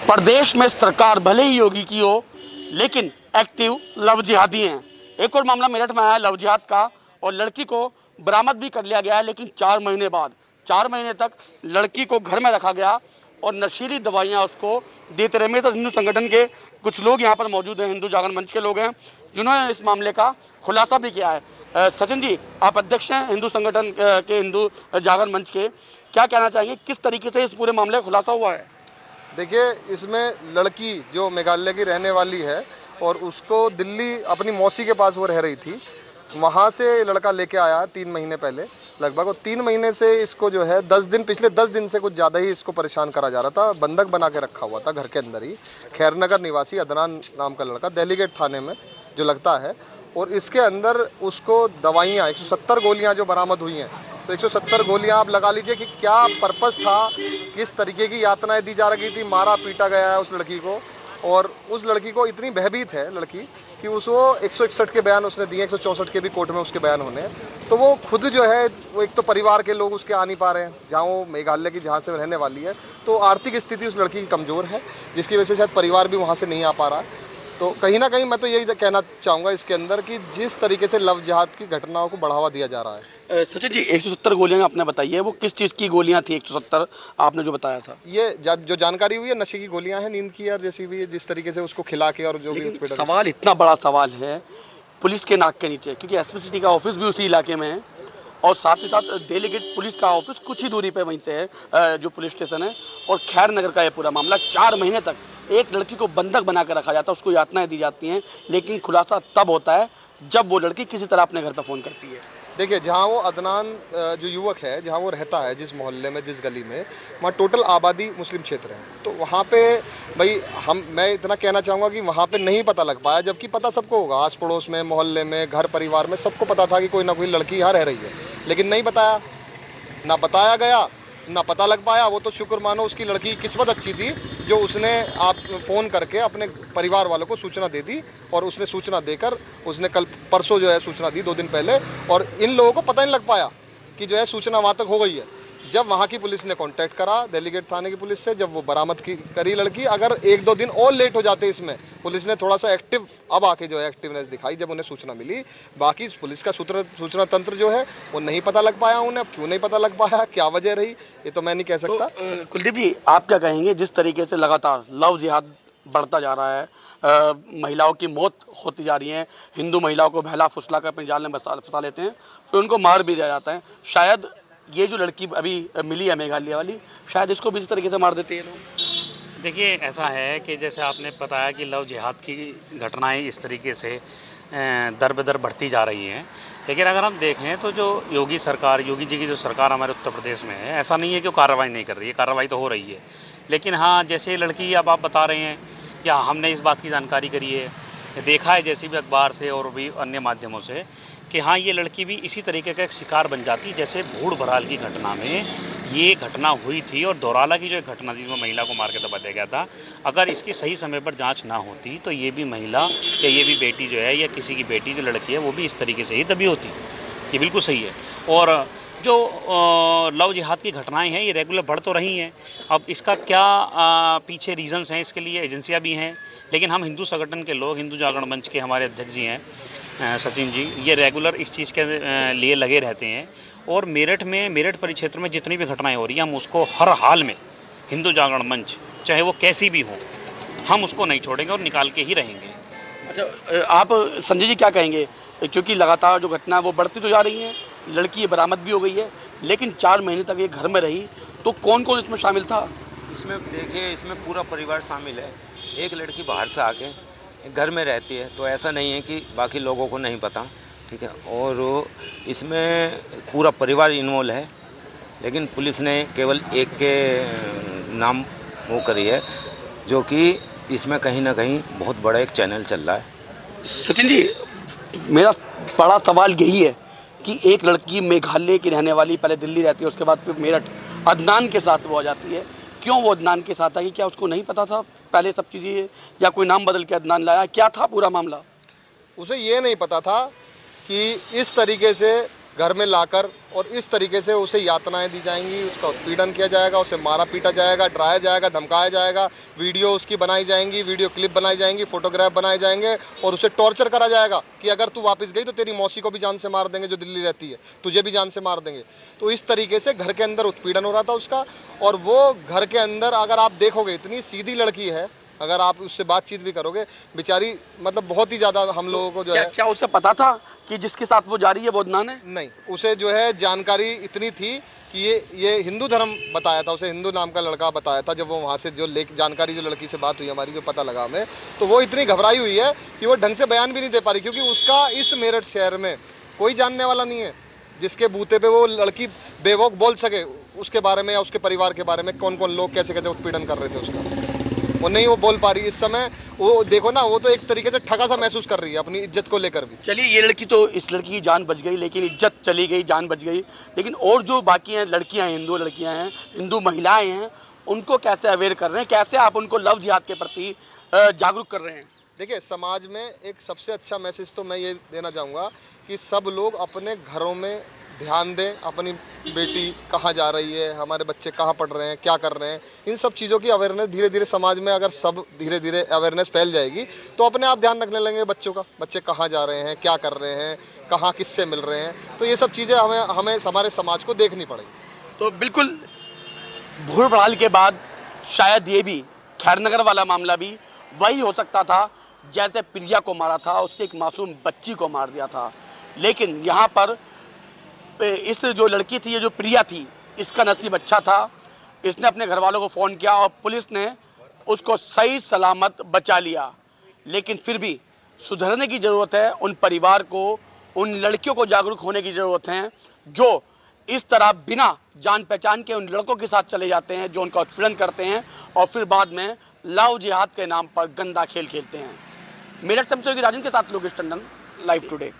प्रदेश में सरकार भले ही योगी की हो, लेकिन एक्टिव लव जिहादी हैं। एक और मामला मेरठ में आया लव जिहाद का, और लड़की को बरामद भी कर लिया गया है, लेकिन 4 महीने बाद, 4 महीने तक लड़की को घर में रखा गया और नशीली दवाइयाँ उसको देते रहे। मेरे तो हिंदू संगठन के कुछ लोग यहाँ पर मौजूद हैं, हिंदू जागरण मंच के लोग हैं, जिन्होंने इस मामले का खुलासा भी किया है। सचिन जी, आप अध्यक्ष हैं हिंदू संगठन के, हिंदू जागरण मंच के, क्या कहना चाहेंगे, किस तरीके से इस पूरे मामले का खुलासा हुआ है? देखिए, इसमें लड़की जो मेघालय की रहने वाली है और उसको दिल्ली अपनी मौसी के पास वो रह रही थी, वहाँ से लड़का लेके आया 3 महीने पहले लगभग, और 3 महीने से इसको जो है पिछले 10 दिन से कुछ ज़्यादा ही इसको परेशान करा जा रहा था। बंधक बना के रखा हुआ था घर के अंदर ही। खैरनगर निवासी अदनान नाम का लड़का, दिल्ली गेट थाने में जो लगता है, और इसके अंदर उसको दवाइयाँ 170 गोलियाँ जो बरामद हुई हैं, तो 170 गोलियां आप लगा लीजिए कि क्या पर्पस था, किस तरीके की यातनाएं दी जा रही थी। मारा पीटा गया है उस लड़की को, और उस लड़की को इतनी भयभीत है लड़की कि उसको 161 के बयान उसने दिए, 164 के भी कोर्ट में उसके बयान होने हैं। तो वो खुद जो है, वो एक तो परिवार के लोग उसके आ नहीं पा रहे हैं, जहाँ वो मेघालय की जहाँ से रहने वाली है, तो आर्थिक स्थिति उस लड़की की कमज़ोर है, जिसकी वजह से शायद परिवार भी वहाँ से नहीं आ पा रहा है। तो कहीं ना कहीं मैं तो यही कहना चाहूँगा इसके अंदर कि जिस तरीके से लव जिहाद की घटनाओं को बढ़ावा दिया जा रहा है। सचिन जी, 170 गोलियां आपने बताई है, वो किस चीज़ की गोलियां थी? 170 आपने जो बताया था, ये जो जानकारी हुई है, नशे की गोलियां हैं, नींद की, और जैसी भी जिस तरीके से उसको खिला के, और जो भी सवाल, इतना बड़ा सवाल है पुलिस के नाक के नीचे, क्योंकि एसपी सिटी का ऑफिस भी उसी इलाके में है, और साथ ही साथ डेलीगेट पुलिस का ऑफिस कुछ ही दूरी पे वहीं से है, जो पुलिस स्टेशन है। और खैर नगर का ये पूरा मामला, 4 महीने तक एक लड़की को बंधक बना कर रखा जाता है, उसको यातनाएं दी जाती हैं, लेकिन खुलासा तब होता है जब वो लड़की किसी तरह अपने घर पर फ़ोन करती है। देखिए, जहाँ वो अदनान जो युवक है, जहाँ वो रहता है, जिस मोहल्ले में, जिस गली में, वहाँ टोटल आबादी मुस्लिम क्षेत्र है। तो वहाँ पे भाई मैं इतना कहना चाहूँगा कि वहाँ पे नहीं पता लग पाया, जबकि पता सबको होगा, आस पड़ोस में, मोहल्ले में, घर परिवार में सबको पता था कि कोई ना कोई लड़की यहाँ रह रही है, लेकिन नहीं बताया, ना बताया गया, ना पता लग पाया। वो तो शुक्र मानो उसकी लड़की की किस्मत अच्छी थी, जो उसने आप फ़ोन करके अपने परिवार वालों को सूचना दे दी, और उसने सूचना देकर उसने कल परसों जो है सूचना दी, 2 दिन पहले, और इन लोगों को पता नहीं लग पाया कि जो है सूचना वहाँ तक हो गई है। जब वहाँ की पुलिस ने कांटेक्ट करा, दिल्ली गेट थाने की पुलिस से, जब वो बरामद करी लड़की, अगर 1-2 दिन और लेट हो जाते इसमें, पुलिस ने थोड़ा सा एक्टिव अब आके जो है एक्टिवनेस दिखाई जब उन्हें सूचना मिली। बाकी पुलिस का सूचना तंत्र जो है वो नहीं पता लग पाया उन्हें। क्यों नहीं पता लग पाया, क्या वजह रही, ये तो मैं नहीं कह सकता। तो कुलदीप जी, आप क्या कहेंगे, जिस तरीके से लगातार लव जिहाद बढ़ता जा रहा है, महिलाओं की मौत होती जा रही है, हिंदू महिलाओं को बहला फुसला कर अपने जाल में फंसा लेते हैं, फिर उनको मार भी दिया जाता है। शायद ये जो लड़की अभी मिली है मेघालय वाली, शायद इसको भी इस तरीके से मार देते हैं लोग। देखिए, ऐसा है कि जैसे आपने बताया कि लव जिहाद की घटनाएं इस तरीके से दर बदर बढ़ती जा रही हैं, लेकिन अगर हम देखें तो जो योगी जी की जो सरकार हमारे उत्तर प्रदेश में है, ऐसा नहीं है कि वो कार्रवाई नहीं कर रही है, कार्रवाई तो हो रही है। लेकिन हाँ, जैसे लड़की अब आप बता रहे हैं, या हमने इस बात की जानकारी करी है, देखा है जैसे भी अखबार से और भी अन्य माध्यमों से, कि हाँ, ये लड़की भी इसी तरीके का एक शिकार बन जाती, जैसे भूड़ भराल की घटना में ये घटना हुई थी, और दौराला की जो एक घटना थी, वो महिला को मार के दबा दिया गया था। अगर इसकी सही समय पर जांच ना होती तो ये भी महिला, या ये भी बेटी जो है, या किसी की बेटी जो लड़की है, वो भी इस तरीके से ही दबी होती। ये बिल्कुल सही है। और जो लव जिहाद की घटनाएं हैं, ये रेगुलर बढ़ तो रही हैं। अब इसका क्या पीछे रीजंस हैं, इसके लिए एजेंसियाँ भी हैं, लेकिन हम हिंदू संगठन के लोग, हिंदू जागरण मंच के हमारे अध्यक्ष जी हैं सचिन जी, ये रेगुलर इस चीज़ के लिए लगे रहते हैं। और मेरठ परिक्षेत्र में जितनी भी घटनाएं हो रही हैं, हम उसको हर हाल में, हिंदू जागरण मंच चाहे वो कैसी भी हो, हम उसको नहीं छोड़ेंगे और निकाल के ही रहेंगे। अच्छा, आप संजय जी क्या कहेंगे, क्योंकि लगातार जो घटना है वो बढ़ती तो जा रही है, लड़की बरामद भी हो गई है, लेकिन 4 महीने तक ये घर में रही, तो कौन कौन इसमें शामिल था? इसमें देखिए, इसमें पूरा परिवार शामिल है। एक लड़की बाहर से आके घर में रहती है, तो ऐसा नहीं है कि बाकी लोगों को नहीं पता, ठीक है, और इसमें पूरा परिवार इन्वॉल्व है। लेकिन पुलिस ने केवल एक के नाम वो करी है, जो कि इसमें कहीं ना कहीं बहुत बड़ा एक चैनल चल रहा है। सचिन जी, मेरा बड़ा सवाल यही है कि एक लड़की मेघालय की रहने वाली, पहले दिल्ली रहती है, उसके बाद फिर मेरठ, अदनान के साथ वो आ जाती है। क्यों वो अदनान के साथ आई? क्या उसको नहीं पता था पहले सब चीज़ें, या कोई नाम बदल के अदनान लाया? क्या था पूरा मामला? उसे ये नहीं पता था कि इस तरीके से घर में लाकर और इस तरीके से उसे यातनाएं दी जाएंगी, उसका उत्पीड़न किया जाएगा, उसे मारा पीटा जाएगा, डराया जाएगा, धमकाया जाएगा, वीडियो उसकी बनाई जाएंगी, वीडियो क्लिप बनाई जाएंगी, फोटोग्राफ बनाए जाएंगे और उसे टॉर्चर करा जाएगा कि अगर तू वापस गई तो तेरी मौसी को भी जान से मार देंगे जो दिल्ली रहती है, तुझे भी जान से मार देंगे। तो इस तरीके से घर के अंदर उत्पीड़न हो रहा था उसका। और वो घर के अंदर अगर आप देखोगे इतनी सीधी लड़की है, अगर आप उससे बातचीत भी करोगे, बेचारी मतलब बहुत ही ज़्यादा हम लोगों को जो है। क्या उसे पता था कि जिसके साथ वो जा रही है वो अदनान है? नहीं, उसे जो है जानकारी इतनी थी कि ये हिंदू धर्म बताया था उसे, हिंदू नाम का लड़का बताया था। जब वो वहाँ से जो जानकारी जो लड़की से बात हुई हमारी, जो पता लगा हमें, तो वो इतनी घबराई हुई है कि वो ढंग से बयान भी नहीं दे पा रही, क्योंकि उसका इस मेरठ शहर में कोई जानने वाला नहीं है जिसके बूते पे वो लड़की बेवकूफ़ बोल सके उसके बारे में या उसके परिवार के बारे में, कौन कौन लोग कैसे कैसे उत्पीड़न कर रहे थे उसका। वो नहीं, वो बोल पा रही इस समय। वो देखो ना, वो तो एक तरीके से ठगा सा महसूस कर रही है अपनी इज्जत को लेकर भी। चलिए, ये लड़की तो, इस लड़की की जान बच गई, लेकिन इज्जत चली गई, जान बच गई। लेकिन और जो बाकी हैं लड़कियां हैं, हिंदू लड़कियां हैं, हिंदू महिलाएं हैं, उनको कैसे अवेयर कर रहे हैं? कैसे आप उनको लव जिहाद के प्रति जागरूक कर रहे हैं? देखिए, समाज में एक सबसे अच्छा मैसेज तो मैं ये देना चाहूँगा कि सब लोग अपने घरों में ध्यान दें। अपनी बेटी कहाँ जा रही है, हमारे बच्चे कहाँ पढ़ रहे हैं, क्या कर रहे हैं, इन सब चीज़ों की अवेयरनेस धीरे धीरे समाज में, अगर सब धीरे धीरे अवेयरनेस फैल जाएगी तो अपने आप ध्यान रखने लगेंगे बच्चों का, बच्चे कहाँ जा रहे हैं, क्या कर रहे हैं, कहाँ किससे मिल रहे हैं। तो ये सब चीज़ें हमें हमारे समाज को देखनी पड़ेगी। तो बिल्कुल भूड़ भड़ाल के बाद शायद ये भी खैरनगर वाला मामला भी वही हो सकता था जैसे प्रिया को मारा था, उसकी एक मासूम बच्ची को मार दिया था। लेकिन यहाँ पर इस जो लड़की थी, ये जो प्रिया थी, इसका नसीब अच्छा था। इसने अपने घर वालों को फ़ोन किया और पुलिस ने उसको सही सलामत बचा लिया। लेकिन फिर भी सुधरने की ज़रूरत है उन परिवार को, उन लड़कियों को जागरूक होने की ज़रूरत है जो इस तरह बिना जान पहचान के उन लड़कों के साथ चले जाते हैं, जो उनका उत्पीड़न करते हैं और फिर बाद में लव जिहाद के नाम पर गंदा खेल खेलते हैं। मेरठ से राजन के साथ लोकेश टंडन, लाइव टुडे।